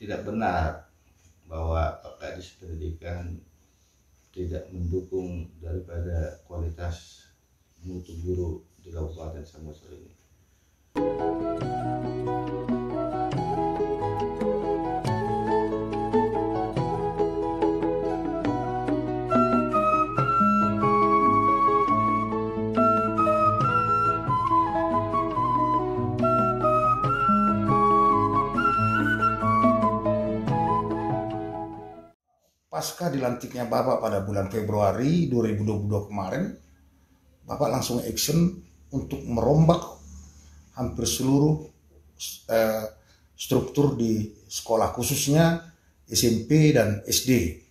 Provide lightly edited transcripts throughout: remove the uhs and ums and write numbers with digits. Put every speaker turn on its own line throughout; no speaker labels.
tidak benar bahwa Pak Kadis Pendidikan tidak mendukung daripada kualitas mutu guru di Kabupaten Samosir ini.
Pasca dilantiknya Bapak pada bulan Februari 2022 kemarin, Bapak langsung action untuk merombak hampir seluruh struktur di sekolah, khususnya SMP dan SD.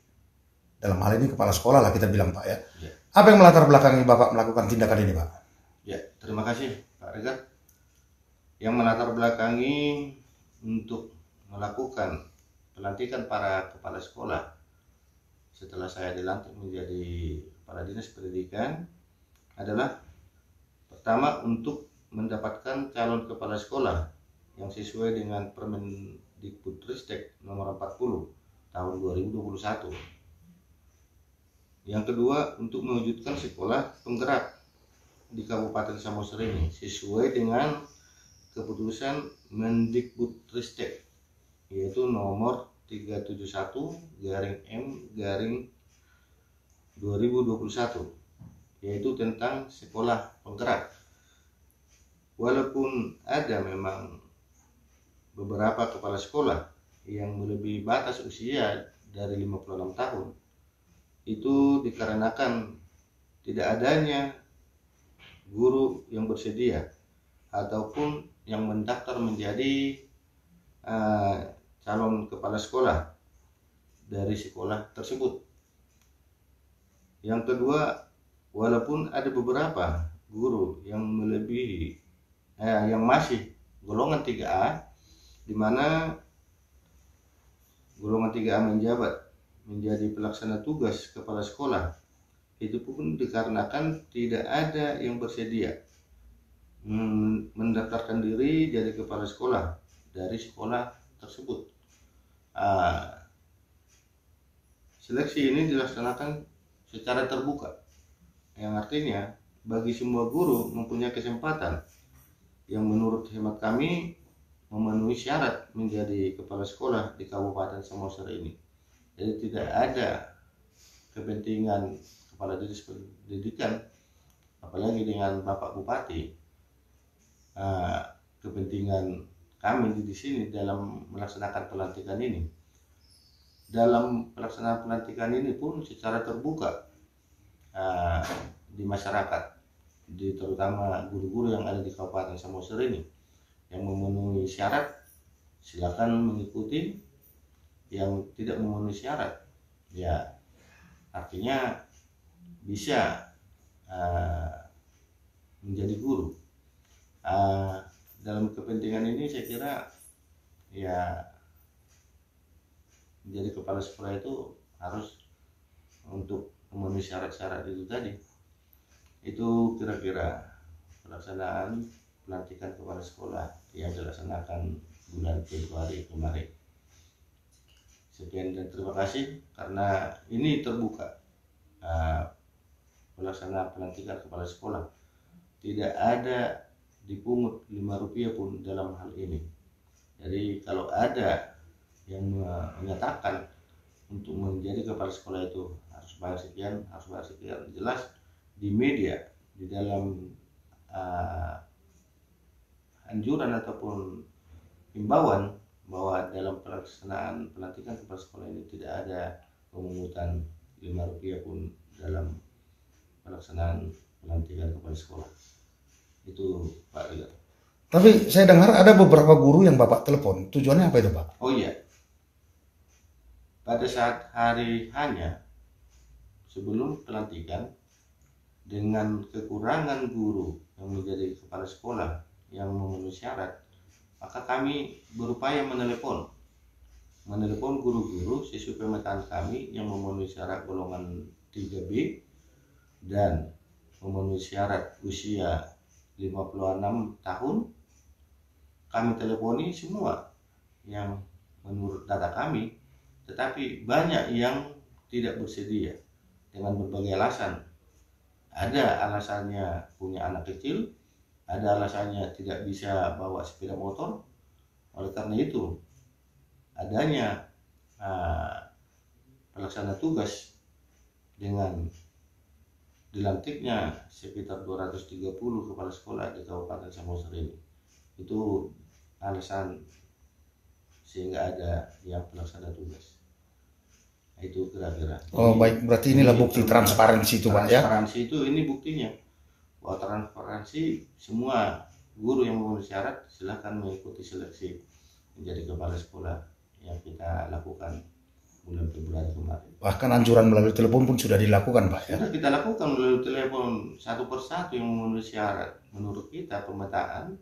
Dalam hal ini kepala sekolah lah kita bilang, Pak, ya. Apa yang melatar belakangi Bapak melakukan tindakan ini, Pak?
Ya, terima kasih Pak Reza. Yang melatar belakangi untuk melakukan pelantikan para kepala sekolah setelah saya dilantik menjadi Kepala Dinas Pendidikan adalah pertama untuk mendapatkan calon kepala sekolah yang sesuai dengan Permendikbudristek nomor 40 tahun 2021. Yang kedua, untuk mewujudkan sekolah penggerak di Kabupaten Samosir ini sesuai dengan keputusan Mendikbudristek, yaitu nomor 371/M/2021, yaitu tentang sekolah penggerak. Walaupun ada memang beberapa kepala sekolah yang melebihi batas usia dari 56 tahun, itu dikarenakan tidak adanya guru yang bersedia ataupun yang mendaftar menjadi calon kepala sekolah dari sekolah tersebut. Yang kedua, walaupun ada beberapa guru yang melebihi yang masih golongan 3A, di mana golongan 3A menjabat menjadi pelaksana tugas kepala sekolah, itu pun dikarenakan tidak ada yang bersedia mendaftarkan diri jadi kepala sekolah dari sekolah tersebut. Seleksi ini dilaksanakan secara terbuka, yang artinya bagi semua guru mempunyai kesempatan yang menurut hemat kami memenuhi syarat menjadi kepala sekolah di Kabupaten Samosir ini. Jadi tidak ada kepentingan Kepala Dinas Pendidikan, apalagi dengan Bapak Bupati, kepentingan kami di sini dalam melaksanakan pelantikan ini. Dalam pelaksanaan pelantikan ini pun secara terbuka di masyarakat, terutama guru-guru yang ada di Kabupaten Samosir ini, yang memenuhi syarat silakan mengikuti, yang tidak memenuhi syarat ya artinya bisa menjadi guru. Dalam kepentingan ini saya kira ya menjadi kepala sekolah itu harus untuk memenuhi syarat-syarat itu tadi. Itu kira-kira pelaksanaan pelantikan kepala sekolah yang dilaksanakan bulan Februari kemarin. Sekian dan terima kasih, karena ini terbuka pelaksanaan pelantikan kepala sekolah. Tidak ada dipungut Rp5 pun dalam hal ini. Jadi kalau ada yang menyatakan untuk menjadi kepala sekolah itu harus bayar sekian, jelas di media, di dalam anjuran ataupun himbauan bahwa dalam pelaksanaan pelantikan kepala sekolah ini tidak ada pemungutan Rp5 pun dalam pelaksanaan pelantikan kepala sekolah. Itu Pak Ria.
Tapi saya dengar ada beberapa guru yang Bapak telepon. Tujuannya apa itu, Pak?
Oh iya. Pada saat hari hanya sebelum pelantikan, dengan kekurangan guru yang menjadi kepala sekolah yang memenuhi syarat, maka kami berupaya menelepon guru-guru sesuai pemetaan kami yang memenuhi syarat golongan 3B dan memenuhi syarat usia 56 tahun. Kami teleponi semua yang menurut data kami, tetapi banyak yang tidak bersedia dengan berbagai alasan. Ada alasannya punya anak kecil, ada alasannya tidak bisa bawa sepeda motor. Oleh karena itu, adanya pelaksana tugas dengan dilantiknya sekitar 230 kepala sekolah di Kabupaten Samosir ini, itu alasan sehingga ada yang pelaksana tugas. Itu kira-kira.
Oh baik, berarti inilah bukti transparansi itu Pak ya?
Transparansi itu ini buktinya. Bahwa transparansi, semua guru yang memenuhi syarat silahkan mengikuti seleksi menjadi kepala sekolah yang kita lakukan bulan Februari kemarin.
Bahkan anjuran melalui telepon pun sudah dilakukan Pak ya?
Sudah kita lakukan melalui telepon satu persatu yang memenuhi syarat menurut kita pemetaan,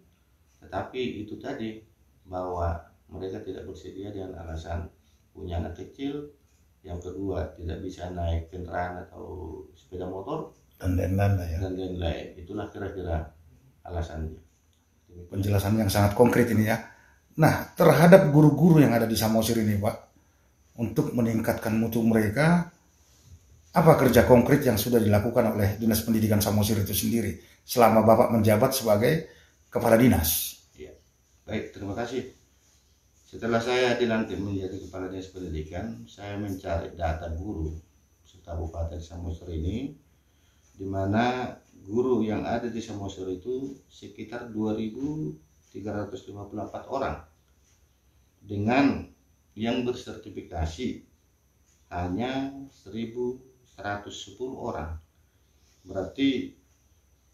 tetapi itu tadi bahwa mereka tidak bersedia dengan alasan punya anak kecil, yang kedua tidak bisa naik kendaraan atau sepeda motor
dan lain-lain lah ya.
Dan lain-lain. Itulah kira-kira alasannya.
Penjelasan yang sangat konkret ini ya. Nah, terhadap guru-guru yang ada di Samosir ini Pak, untuk meningkatkan mutu mereka, apa kerja konkret yang sudah dilakukan oleh Dinas Pendidikan Samosir itu sendiri selama Bapak menjabat sebagai Kepala Dinas?
Ya. Baik, terima kasih. Setelah saya dilantik menjadi Kepala Dinas Pendidikan, saya mencari data guru Kabupaten Samosir ini, di mana guru yang ada di Samosir itu sekitar 2.354 orang, dengan yang bersertifikasi hanya 1.110 orang. Berarti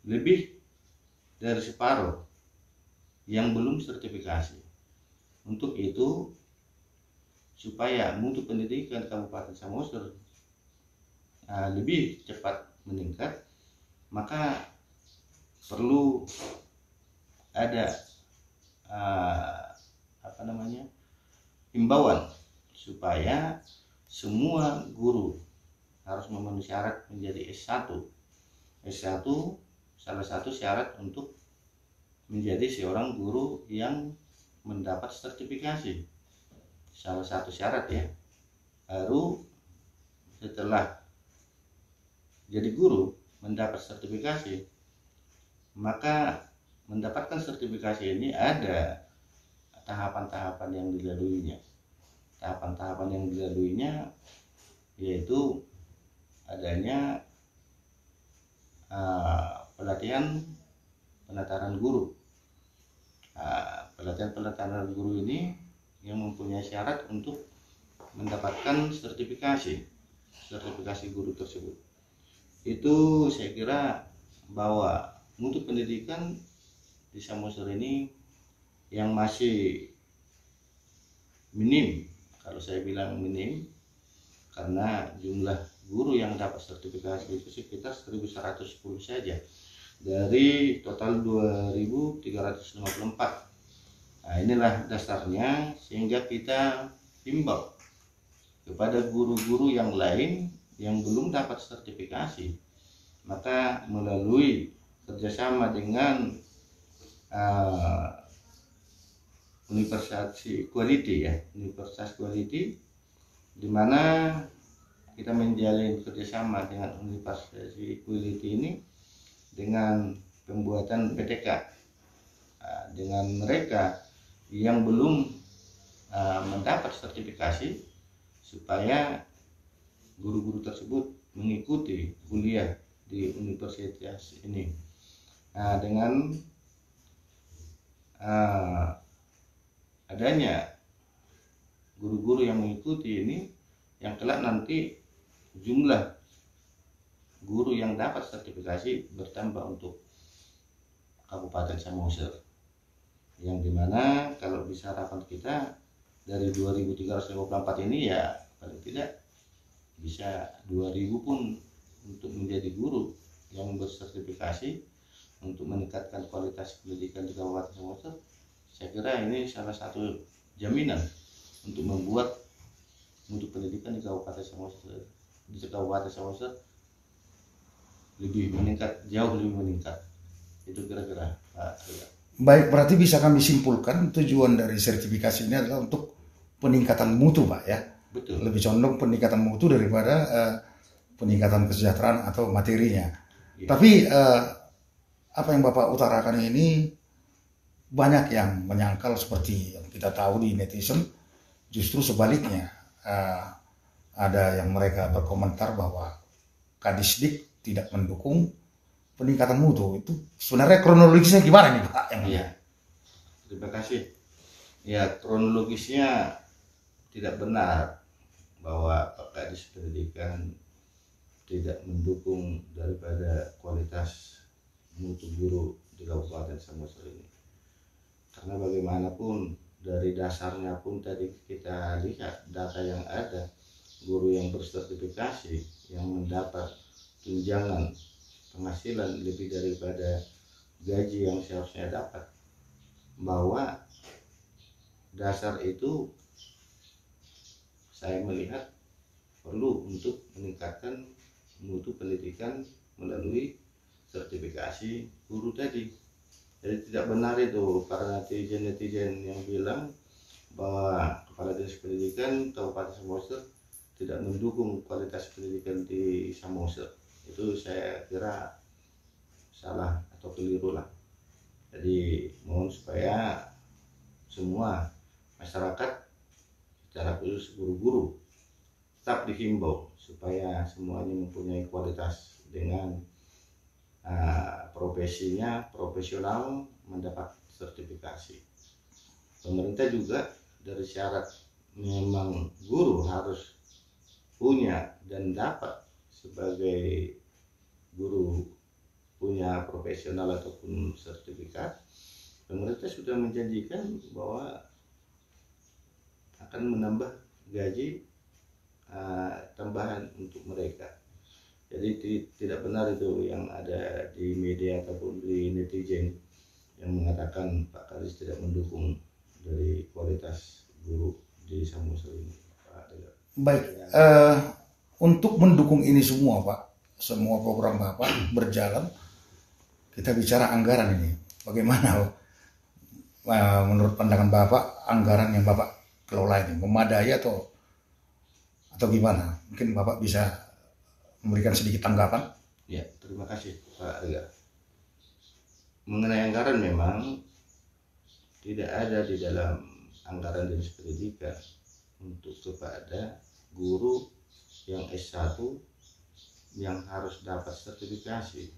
lebih dari separuh yang belum sertifikasi. Untuk itu, supaya mutu pendidikan Kabupaten Samosir lebih cepat meningkat, maka perlu ada himbauan supaya semua guru harus memenuhi syarat menjadi S1. S1 salah satu syarat untuk menjadi seorang guru yang mendapat sertifikasi. Salah satu syarat ya. Baru setelah jadi guru mendapat sertifikasi, maka mendapatkan sertifikasi ini ada tahapan-tahapan yang dilaluinya. Tahapan-tahapan yang dilaluinya yaitu adanya pelatihan penataran guru. Pelatihan penataran guru ini yang mempunyai syarat untuk mendapatkan sertifikasi guru tersebut. Itu saya kira bahwa mutu pendidikan di Samosir ini yang masih minim, kalau saya bilang minim, karena jumlah guru yang dapat sertifikasi itu sekitar 1.110 saja dari total 2.354. Nah, inilah dasarnya sehingga kita himbau kepada guru-guru yang lain yang belum dapat sertifikasi, maka melalui kerjasama dengan Universitas Quality ya, Universitas Quality, di mana kita menjalin kerjasama dengan Universitas Quality ini dengan pembuatan PTK dengan mereka yang belum mendapat sertifikasi, supaya guru-guru tersebut mengikuti kuliah di universitas ini. Nah, dengan adanya guru-guru yang mengikuti ini, yang kelak nanti jumlah guru yang dapat sertifikasi bertambah untuk Kabupaten Samosir, yang dimana kalau bisa harapan kita dari 2.354 ini ya paling tidak bisa 2.000 pun untuk menjadi guru yang bersertifikasi untuk meningkatkan kualitas pendidikan di Kabupaten Samosir. Saya kira ini salah satu jaminan untuk membuat mutu pendidikan di Kabupaten Samosir lebih meningkat, jauh lebih meningkat. Itu kira-kira Pak.
Baik, berarti bisa kami simpulkan tujuan dari sertifikasi ini adalah untuk peningkatan mutu Pak ya.
Betul.
Lebih condong peningkatan mutu daripada peningkatan kesejahteraan atau materinya.
Iya.
Tapi apa yang Bapak utarakan ini banyak yang menyangkal seperti yang kita tahu di netizen, justru sebaliknya. Ada yang mereka berkomentar bahwa Kadisdik tidak mendukung peningkatan mutu. Itu sebenarnya kronologisnya gimana nih Pak?
Iya. Terima kasih. Ya, kronologisnya tidak benar bahwa Pak Kadis Pendidikan tidak mendukung daripada kualitas mutu guru di Kabupaten Samosir ini. Karena bagaimanapun dari dasarnya pun tadi kita lihat data yang ada, guru yang bersertifikasi yang mendapat tunjangan penghasilan lebih daripada gaji yang seharusnya dapat, bahwa dasar itu saya melihat perlu untuk meningkatkan mutu pendidikan melalui sertifikasi guru tadi. Jadi tidak benar itu para netizen yang bilang bahwa Kepala Dinas Pendidikan Kabupaten Samosir tidak mendukung kualitas pendidikan di Samosir. Itu saya kira salah atau keliru lah. Jadi mohon supaya semua masyarakat secara khusus guru-guru tetap dihimbau supaya semuanya mempunyai kualitas dengan profesinya profesional, mendapat sertifikasi. Pemerintah juga dari syarat memang guru harus punya dan dapat sebagai guru punya profesional ataupun sertifikat. Pemerintah sudah menjanjikan bahwa akan menambah gaji tambahan untuk mereka. Jadi tidak benar itu yang ada di media ataupun di netizen yang mengatakan Pak Kadis tidak mendukung dari kualitas guru di Samosir ini.
Baik, untuk mendukung ini semua Pak, semua program Bapak berjalan, kita bicara anggaran ini. Bagaimana menurut pandangan Bapak anggaran yang Bapak kelola ini memadai atau gimana? Mungkin Bapak bisa memberikan sedikit tanggapan.
Ya, terima kasih Pak Rega. Mengenai anggaran memang tidak ada di dalam anggaran Dinas Pendidikan untuk kepada guru yang S1 yang harus dapat sertifikasi.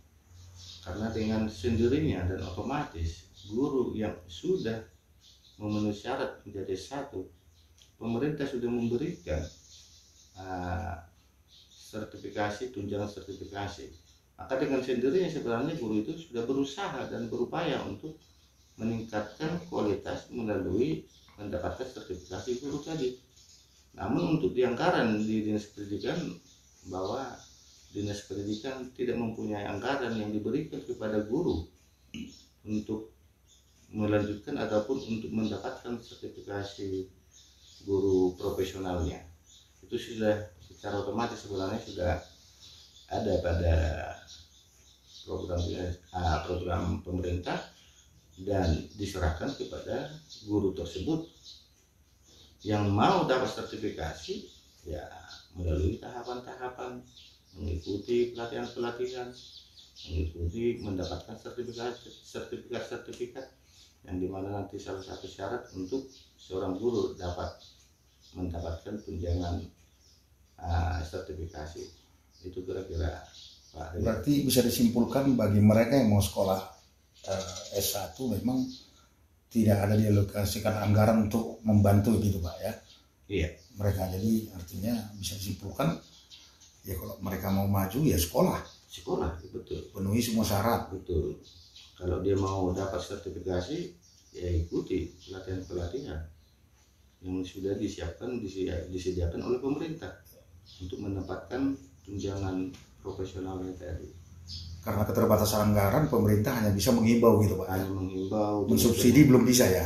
Karena dengan sendirinya dan otomatis guru yang sudah memenuhi syarat menjadi S1, pemerintah sudah memberikan sertifikasi, tunjangan sertifikasi. Maka dengan sendirinya sebenarnya guru itu sudah berusaha dan berupaya untuk meningkatkan kualitas melalui mendapatkan sertifikasi guru tadi. Namun untuk di anggaran di Dinas Pendidikan, bahwa Dinas Pendidikan tidak mempunyai anggaran yang diberikan kepada guru untuk melanjutkan ataupun untuk mendapatkan sertifikasi guru profesionalnya. Itu sudah secara otomatis sebenarnya sudah ada pada program pemerintah dan diserahkan kepada guru tersebut yang mau dapat sertifikasi, ya melalui tahapan-tahapan, mengikuti pelatihan-pelatihan, mengikuti mendapatkan sertifikat yang dimana nanti salah satu syarat untuk seorang guru dapat mendapatkan tunjangan sertifikasi. Itu kira-kira Pak.
Berarti bisa disimpulkan bagi mereka yang mau sekolah S1 memang tidak ada dialokasikan anggaran untuk membantu gitu Pak ya.
Iya.
Mereka, jadi artinya bisa disimpulkan ya kalau mereka mau maju ya sekolah,
betul,
penuhi semua syarat.
Betul. Kalau dia mau dapat sertifikasi ya ikuti pelatihan-pelatihan yang sudah disediakan oleh pemerintah untuk mendapatkan tunjangan profesionalnya tadi.
Karena keterbatasan anggaran, pemerintah hanya bisa menghimbau gitu Pak.
Hanya menghimbau.
Mensubsidi belum bisa ya.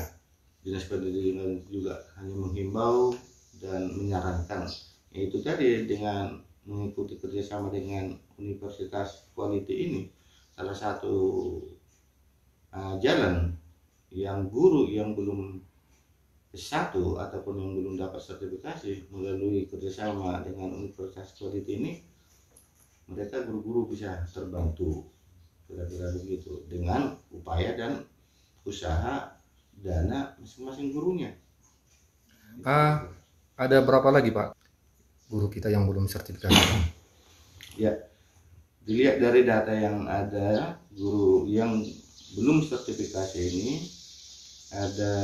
Dinas Pendidikan juga hanya menghimbau dan menyarankan. Yaitu tadi dengan mengikuti kerjasama dengan Universitas Quality ini, salah satu jalan yang guru yang belum S1 ataupun yang belum dapat sertifikasi melalui kerjasama dengan Universitas Quality ini, mereka guru-guru bisa terbantu, kira-kira begitu, dengan upaya dan usaha dana masing-masing gurunya.
Ada berapa lagi Pak guru kita yang belum sertifikasi?
Ya, dilihat dari data yang ada, guru yang belum sertifikasi ini ada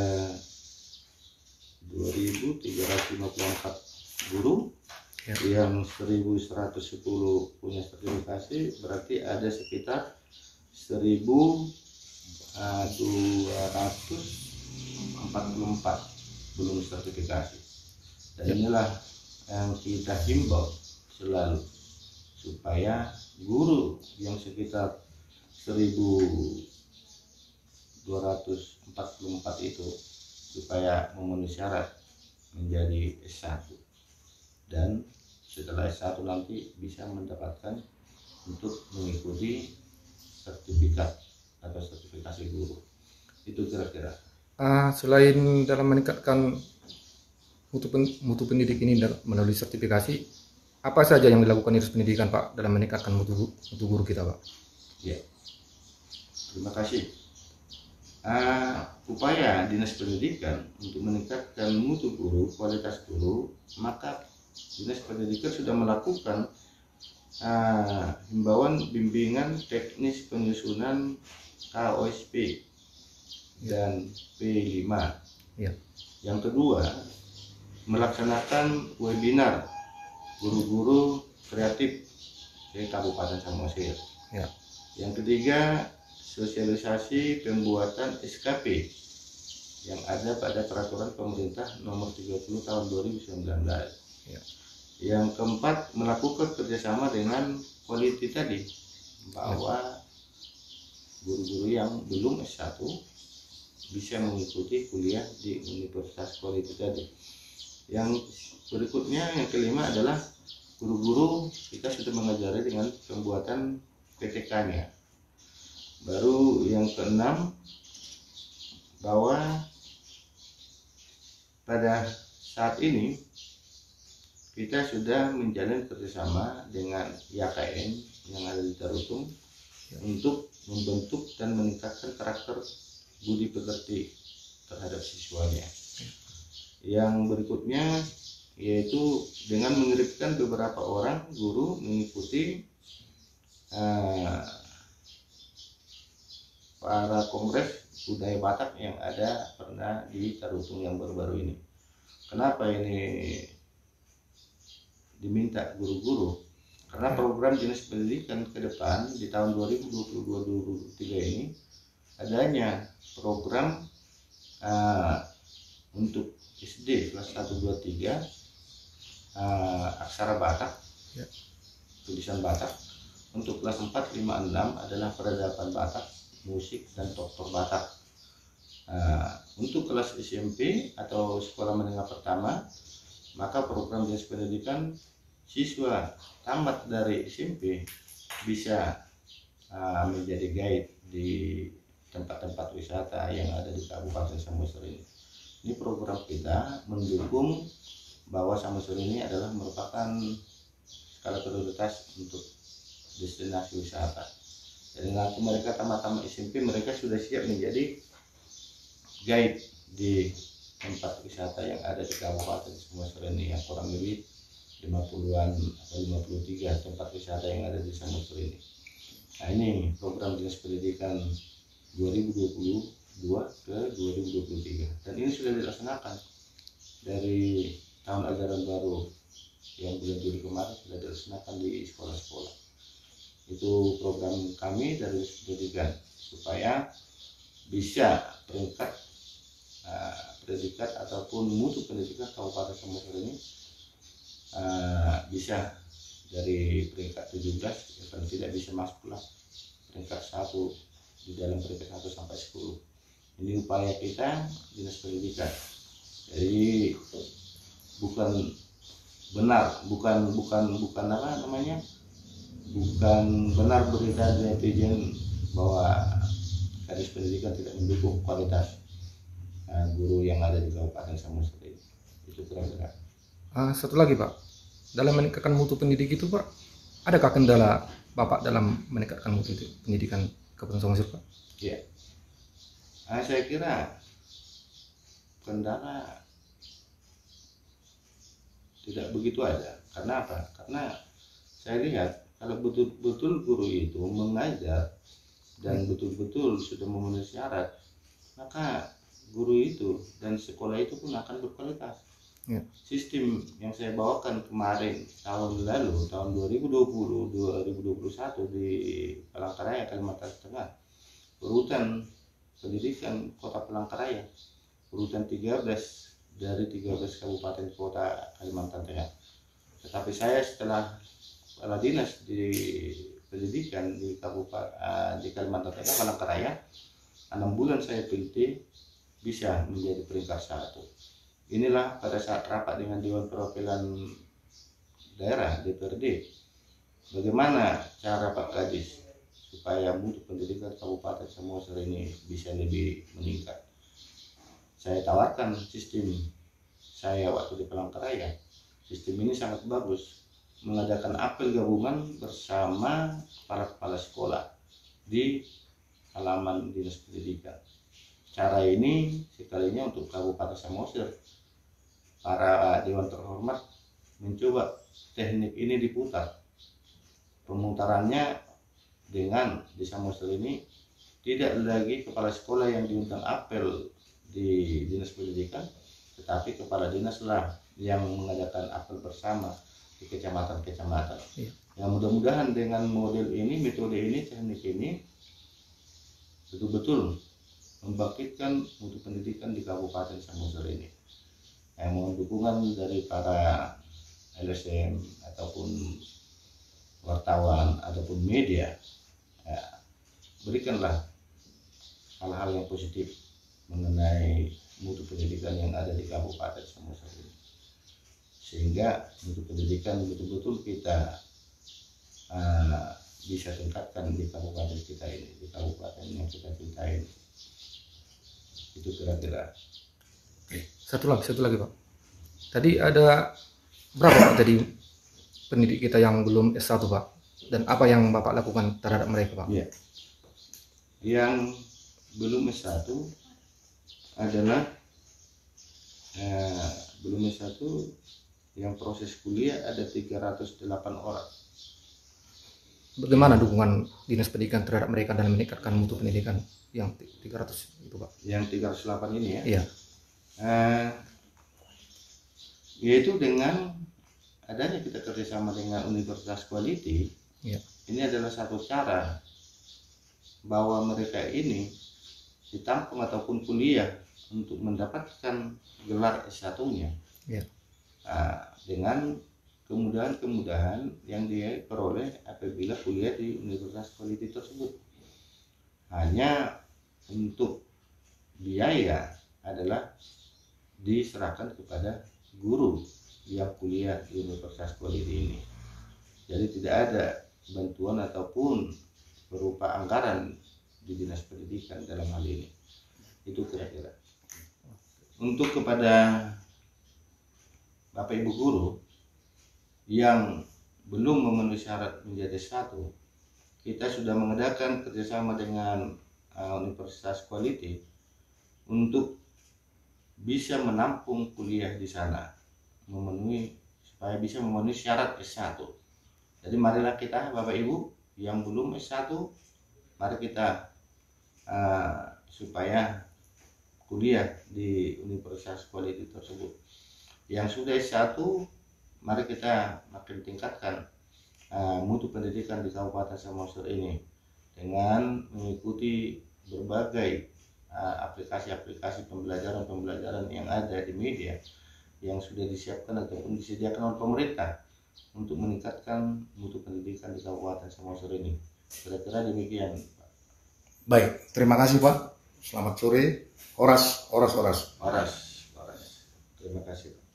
2.354 guru, yang 1.110 punya sertifikasi, berarti ada sekitar 1.244 belum sertifikasi. Dan inilah yang kita himbau selalu, supaya guru yang sekitar 1.244 itu supaya memenuhi syarat menjadi S1, dan setelah S1 nanti bisa mendapatkan untuk mengikuti sertifikat atau sertifikasi guru. Itu kira-kira.
Selain dalam meningkatkan mutu pendidik ini melalui sertifikasi, apa saja yang dilakukan Dinas Pendidikan Pak dalam meningkatkan mutu guru kita Pak?
Ya, terima kasih. Upaya Dinas Pendidikan untuk meningkatkan mutu guru, kualitas guru, maka Dinas Pendidikan sudah melakukan himbauan bimbingan teknis penyusunan KOSP dan P5.
Ya.
Yang kedua, melaksanakan webinar guru-guru kreatif di Kabupaten Samosir.
Ya.
Yang ketiga, sosialisasi pembuatan SKP yang ada pada peraturan pemerintah nomor 30 tahun 2019.
Ya.
Yang keempat, melakukan kerjasama dengan Quality tadi, bahwa guru-guru yang belum S1 bisa mengikuti kuliah di Universitas Quality tadi. Yang berikutnya, yang kelima adalah guru-guru kita sudah mengajari dengan pembuatan PTK-nya. Baru yang keenam, bahwa pada saat ini kita sudah menjalin kerjasama dengan YKN yang ada di Tarutung untuk membentuk dan meningkatkan karakter budi pekerti terhadap siswanya. Yang berikutnya yaitu dengan mengirimkan beberapa orang guru mengikuti para kongres budaya Batak yang ada pernah di Tarutung yang baru-baru ini. Kenapa ini diminta guru-guru? Karena program Dinas Pendidikan ke depan di tahun 2022-2023 ini adanya program untuk SD kelas 1, 2, 3 aksara Batak, tulisan Batak. Untuk kelas 4, 5, 6 adalah peradaban Batak, musik, dan dokter Batak. Untuk kelas SMP atau sekolah menengah pertama, maka program Dinas Pendidikan siswa tamat dari SMP bisa menjadi guide di tempat-tempat wisata yang ada di Kabupaten Samosir ini. Ini program kita mendukung bahwa Samosir ini adalah merupakan skala prioritas untuk destinasi wisata. Jadi nanti mereka tamat SMP, mereka sudah siap menjadi guide di tempat wisata yang ada di Kabupaten Samosir ini, yang kurang lebih 50-an atau 53 tempat wisata yang ada di Samosir ini. Nah, ini program Dinas Pendidikan 2022 ke 2023, dan ini sudah dilaksanakan dari tahun ajaran baru yang bulan Juli kemarin sudah dilaksanakan di sekolah-sekolah. Itu program kami dari Dinas Pendidikan supaya bisa predikat ataupun mutu pendidikan Kabupaten Samosir ini bisa dari peringkat 17 ya, kan tidak bisa masuklah peringkat 1 di dalam peringkat 1 sampai 10. Ini upaya kita Dinas Pendidikan. Jadi bukan benar berita netizen bahwa Dinas Pendidikan tidak mendukung kualitas. guru yang ada di Kabupaten Samosir ini. Itu kira-kira.
Satu lagi Pak, dalam meningkatkan mutu pendidik itu Pak, adakah kendala Bapak dalam meningkatkan mutu pendidikan Kabupaten Samosir Pak?
Ya, saya kira kendala tidak begitu ada. Karena apa? Karena saya lihat kalau betul-betul guru itu mengajar dan betul-betul sudah memenuhi syarat, maka guru itu dan sekolah itu pun akan berkualitas.
Ya.
Sistem yang saya bawakan kemarin tahun lalu, tahun 2020-2021 di Palangkaraya, Kalimantan Tengah, urutan pendidikan Kota Palangkaraya, urutan 13 dari 13 kabupaten kota Kalimantan Tengah. Tetapi saya setelah kepala dinas di pendidikan di Kalimantan Tengah, Palangkaraya, 6 bulan saya PLT bisa menjadi peringkat 1. Inilah pada saat rapat dengan Dewan Perwakilan Daerah DPRD, bagaimana cara Pak Kadis supaya mutu pendidikan Kabupaten Samosir ini bisa lebih meningkat. Saya tawarkan sistem saya waktu di Palangkaraya. Sistem ini sangat bagus, mengadakan apel gabungan bersama para kepala sekolah di halaman dinas pendidikan. Cara ini sekalinya untuk Kabupaten Samosir, para dewan terhormat mencoba teknik ini diputar. Pemutarannya dengan di Samosir ini tidak lagi kepala sekolah yang diundang apel di dinas pendidikan, tetapi kepala dinas lah yang mengadakan apel bersama di kecamatan-kecamatan.
Iya.
Yang mudah-mudahan dengan model ini, metode ini, teknik ini betul-betul membangkitkan mutu pendidikan di Kabupaten Samosir ini. Mohon dukungan dari para LSM ataupun wartawan ataupun media, berikanlah hal-hal yang positif mengenai mutu pendidikan yang ada di Kabupaten Samosir ini, sehingga mutu pendidikan betul-betul kita bisa tingkatkan di kabupaten kita ini, di kabupaten yang kita cintai. Itu kira-kira.
Satu lagi Pak. Tadi ada berapa Pak tadi pendidik kita yang belum S1 Pak? Dan apa yang Bapak lakukan terhadap mereka Pak?
Ya. Yang belum S1 adalah belum S1 yang proses kuliah ada 308 orang.
Bagaimana dukungan dinas pendidikan terhadap mereka dalam meningkatkan mutu pendidikan yang 300 itu Pak?
Yang 308 ini ya?
Iya.
Yaitu dengan adanya kita kerjasama dengan Universitas Quality.
Iya.
Ini adalah satu cara bahwa mereka ini ditampung ataupun kuliah untuk mendapatkan gelar S1-nya.
Iya.
Dengan kemudahan-kemudahan yang dia peroleh apabila kuliah di Universitas Quality tersebut. Hanya untuk biaya adalah diserahkan kepada guru yang kuliah di Universitas Quality ini. Jadi tidak ada bantuan ataupun berupa anggaran di dinas pendidikan dalam hal ini. Itu kira-kira. Untuk kepada Bapak Ibu guru yang belum memenuhi syarat menjadi S1, kita sudah mengadakan kerjasama dengan Universitas Quality untuk bisa menampung kuliah di sana, supaya bisa memenuhi syarat S1. Jadi marilah kita Bapak Ibu yang belum S1, mari kita supaya kuliah di Universitas Quality tersebut. Yang sudah S1, mari kita makin tingkatkan mutu pendidikan di Kabupaten Samosir ini dengan mengikuti berbagai aplikasi-aplikasi pembelajaran yang ada di media yang sudah disiapkan ataupun disediakan oleh pemerintah untuk meningkatkan mutu pendidikan di Kabupaten Samosir ini. Kira-kira demikian, Pak.
Baik, terima kasih Pak. Selamat sore. Horas.
Terima kasih, Pak.